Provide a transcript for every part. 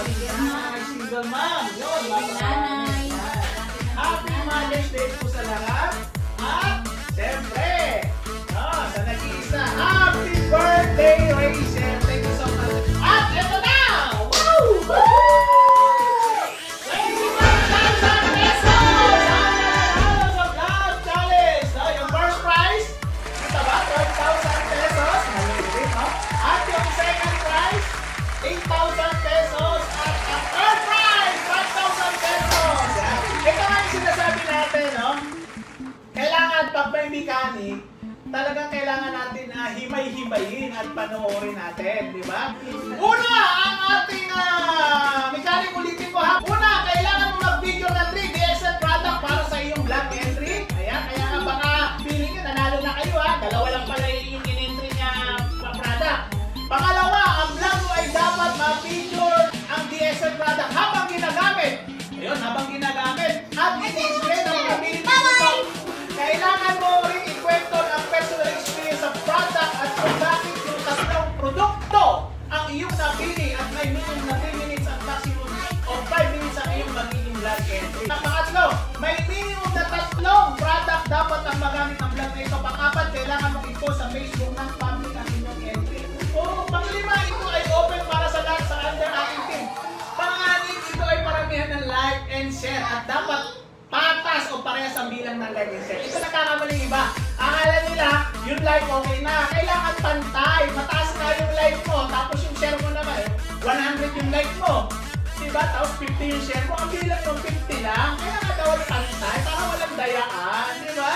Single mom. Yun, nanay. Happy Mother's Day po sa lahat. At, siyempre, sa nag-iisa, happy birthday, Rachel. Thank you so much. At, eto na! Woo! Woo! 21,000 pesos! Ang sa Vlog Challenge. So, yung first prize, ito ba? 12,000 pesos. Maliit, no? At yung second prize, 8,000 pesos. At ang third prize, 5,000 pesos. Ito nga yung sinasabi natin, no? Kailangan pag may mechanic, talagang kailangan natin na himay-himayin at panoorin natin, di ba? Una, ang ating mechanic, ulitin ko ha. Una, kailangan mo mag-video ng 3 DSL product para sa iyong vlog entry. Ayan, kaya nga baka feeling nyo, nanalo na kayo ha. Dalawa lang pala yung in-entry niya product. Pangalawa, ang vlog mo ay dapat ma-feature ang DSL product habang ginagamit. Ayun, habang ginagamit. At i-explain ang ability mo. Kailangan mo rin ikwento ang personal experience sa product at kung bakit yung tatlong produkto ang iyong napili at may minimum na 3 minutes at maximum of 5 minutes ang iyong magiging vlog entry. Pangatlo, may minimum na 3 product dapat ang magamit ng vlog na ito. Pang-apat, kailangan mong i-post sa Facebook ng public ang inyong entry. O pang-lima, ito ay open para sa lahat sa under ating team. Pang-anim, ito ay paramihan ng like and share at dapat patas o parehas ang bilang ng like and share. Ito nakakamaling iba. Akala nila, yung like okay na. Kailangan pantay. Mataas na yung like mo. Tapos yung share mo naman, 100 yung like mo. Diba? Tapos 50 yung share mo. Ang bilang yung 50 lang. Kaya nga daw pantay. Para walang dayaan. Diba?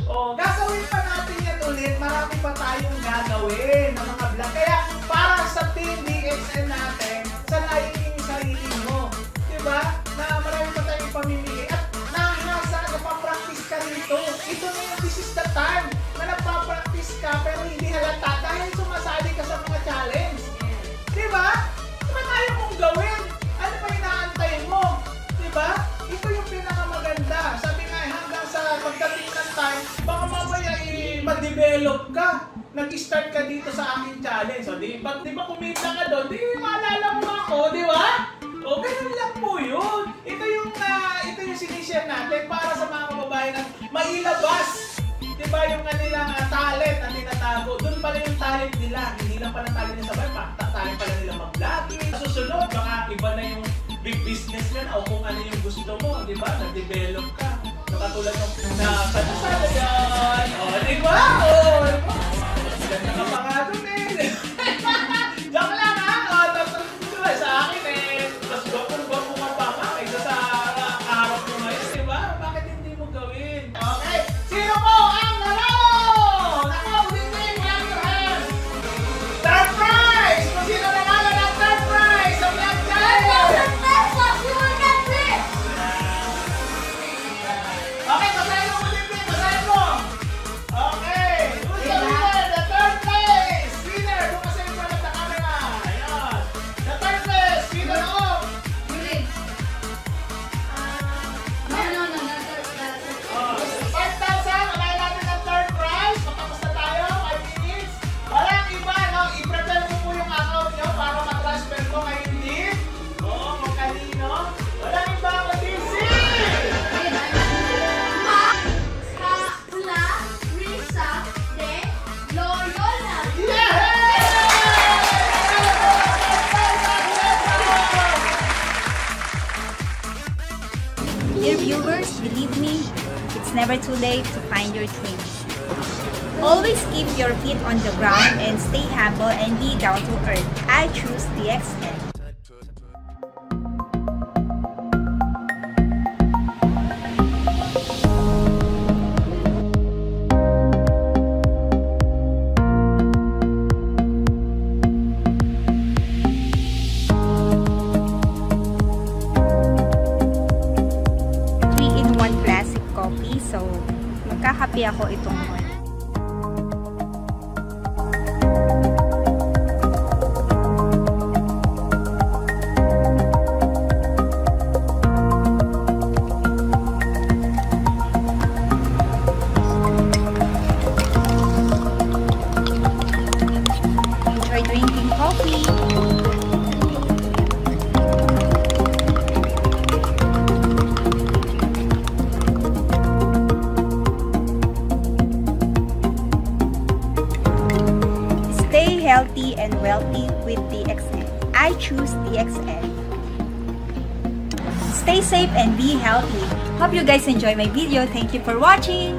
O, gagawin pa natin yan ulit. Marami pa tayong gagawin ng mga vlog. Kaya para sa Team DXN natin, sanayin yung sarili mo. Diba? Na marami pa tayong pamimili. At napapractice ka dito. Ito na yung this is the time na napapractice ka pero hindi halata dahil sumasali ka sa mga challenge. Diba? Diba tayo mong gawin? Ano ba inaantay mo? Diba? Ito yung pinakamaganda. Sabi nga hanggang sa pagdating ng time, baka mamaya ma-develop ka. Nag-start ka dito sa aking challenge. So, di ba kumita ka doon? Di maalala mo ako, di ba? O, ganun lang po yun. Ito yung sinishare natin para sa mga kababayan na mailabas. Diba yung kanilang talent na tinatago. Doon pala yung talent nila. Hindi lang pala talent nila sa bahay. Talent pala nila mag-vlogging. Susunod, baka iba na yung big business nila o kung ano yung gusto mo. Diba? Nag-develop ka. Katulad ng nakasasala yan. O, diba? O, diba? Ganda ka pa nga doon eh. Joke lang ha. O, diba? Sa akin eh. Mas gwapo ka pa nga. Kaysa sa harap mo ngayon, diba? Bakit hindi mo gawin? Okay. Sino po ang nanalo? Nako, ulitin. Clap your hands. Third prize! Kung sino nanalo ng third prize sa Vlog Challenge? 1,000 pesos! You will get this! Okay, basahin mo ulitin. Basahin mo. Okay. Who's the winner? The third place! Winner! Bukas sa front of the camera. Ayan. The third place! Winner of... No. 5,000, unahin natin ang third prize. Matapos na tayo, 5 minutes. Walang iba, no? I-prepare mo po yung account nyo para ma-transfer ko ngayon din. Oo, kung kanino. Walang iba, mag-DC! Kapla, Risa, de Loyola. Dear viewers, believe me, it's never too late to find your dreams. Always keep your feet on the ground and stay humble and be down to earth. I choose DXN. So, magkakape ako itong morning. Enjoy drinking coffee. I choose DXN. Stay safe and be healthy. Hope you guys enjoy my video. Thank you for watching.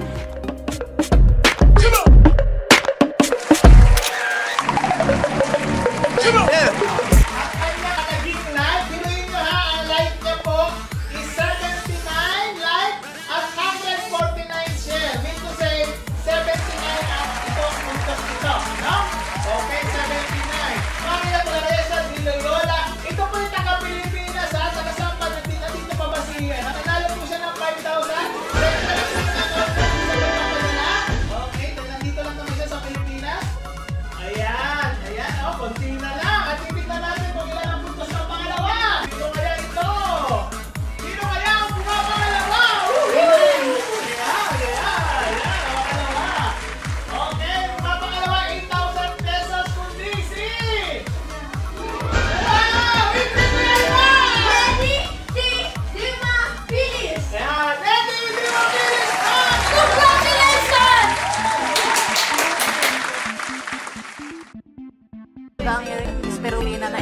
Spirulina na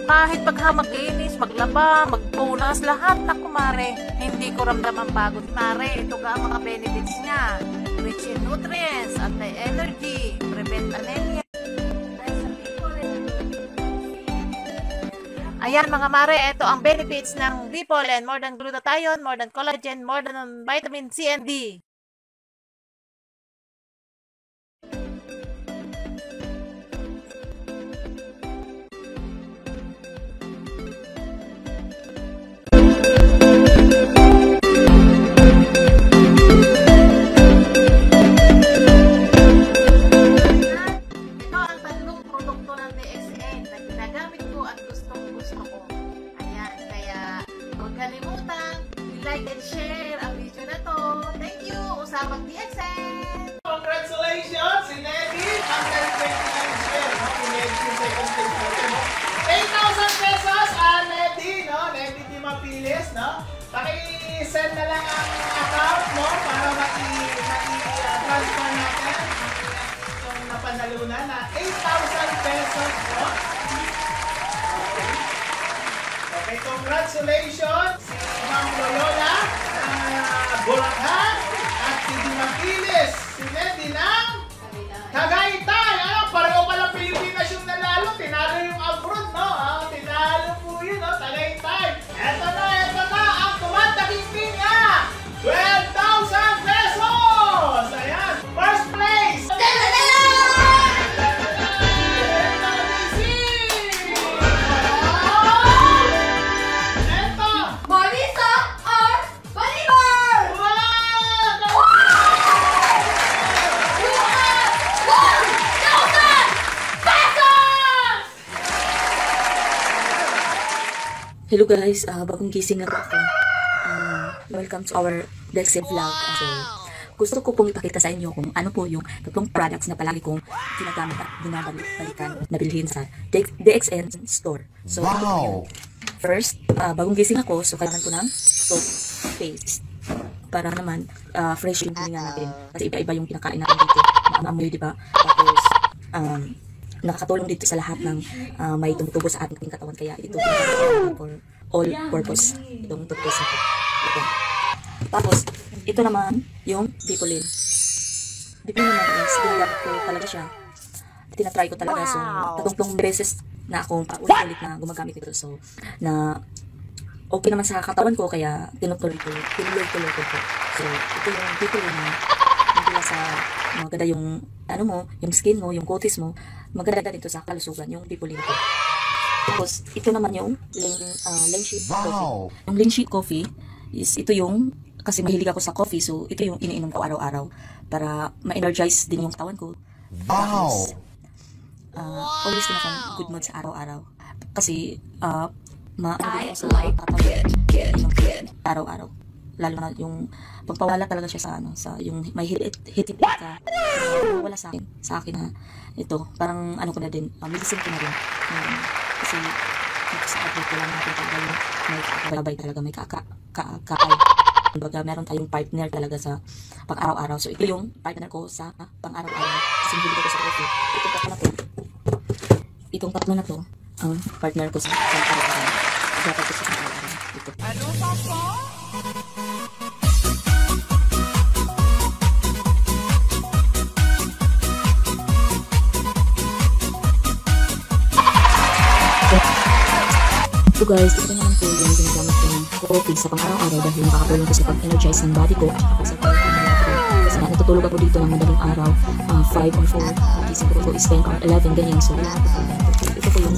kahit paghamag-inis, maglaba, magpunas, lahat na kumare. Hindi ko ramdam ang pagod. Mare, ito ka ang mga benefits niya. Rich in nutrients, anti-energy, prevent anemia. Ayan mga mare, ito ang benefits ng Bipollen. More than glutathione, more than collagen, more than vitamin C and D. Like and share ang video na to. Thank you, Usapang DXN! Congratulations, si Neddy! Ang 29 share, no? Si Neddy yung second place natin, no? 8,000 pesos, Neddy, no? Neddy di mapilis, no? Paki-send na lang ang account mo para maki-transfer natin yung napanalunan na 8,000 pesos, no? Okay, congratulations! Ma'am Loyola ng Bulacan at si Dimapilis, si Neddy ng Tagaytay. Ano, pareho pala Pilipinas yung nanalo. Tinalo yung abroad, no? Tinalo po yun, no? Tagaytay. Eto na ang kumataking niya. 12,000 pesos! Ayan, first place! Hello guys, bagong gising na po ako. Welcome to our DXN vlog. So, gusto ko pong ipakita sa inyo kung ano po yung tatlong products na palagi kong ginagamit at binabalikan na bilhin sa DXN store. So, wow! First, bagong gising ako, so kailangan ko ng soap paste. Para naman, fresh yung hininga natin. Kasi iba-iba yung pinakain natin dito. Maamoy, diba? Tapos, nakakatulong dito sa lahat ng may tumutubo sa ating katawan, kaya ito for all purpose itong toothpaste natin. Ito. Tapos ito naman yung Bipollen. Bipollen naman is ginagamit ko talaga siya, tinatry ko talaga. So tatlong beses na akong paulit-ulit na gumagamit ito, so na okay naman sa katawan ko, kaya tinutuloy ko po. So ito yung Bipollen na hindi lang sa maganda yung ano mo, yung skin mo, yung cutis mo, maganda dito sa kalusugan, yung Bipollen ko. Tapos ito naman yung Lean-Sheet coffee. Yung Lean-Sheet coffee is ito yung, kasi mahilig ako sa coffee, so ito yung iniinom ko araw-araw para ma-energize din yung katawan ko. Tapos always din akong good mood sa araw-araw kasi maano din ako sa katawan araw-araw. Lalo na yung pagpawala talaga siya sa ano, sa yung may hit ka, wala sa akin na ito, parang ano ko na din, medicine ko na din. Kasi dito sa abroad ko lang natin talaga yung may kakabay talaga, may kakay. Kumbaga meron tayong partner talaga sa pang-araw-araw. So ito yung partner ko sa pang-araw-araw. Kasi hindi ko sa coffee. Itong tatlo na to, partner ko sa araw-araw. Dapat ko sa araw-araw. Ito. Ano pa po? So guys, ito naman po yung ginagamit ko ng coffee sa pang-araw-araw dahil nakakatulong ko sa pag-energize ng body ko at sa pag-energize ko. Kasi natutulog ako dito ng madaling araw, 5 or 4, nagising ko is 10 or 11, ganyan. So wala ako po. Ito po yung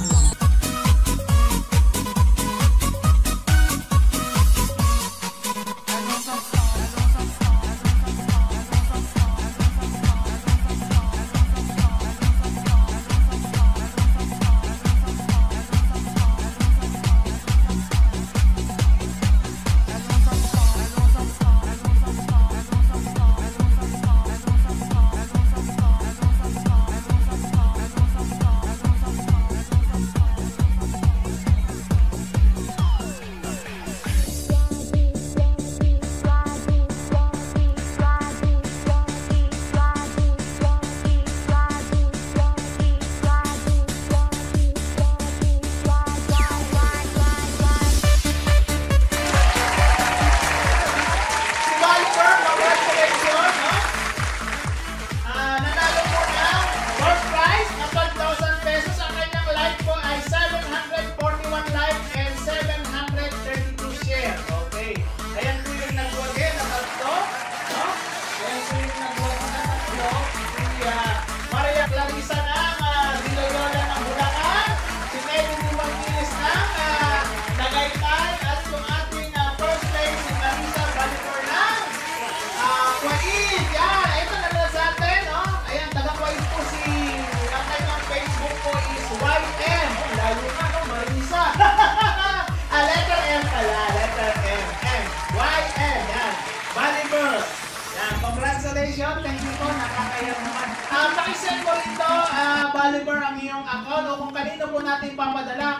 congratulations, thank you po, nakakaya naman. Pakisend mo rin to, Bolivar, ang iyong account o kung kanino po natin papadala.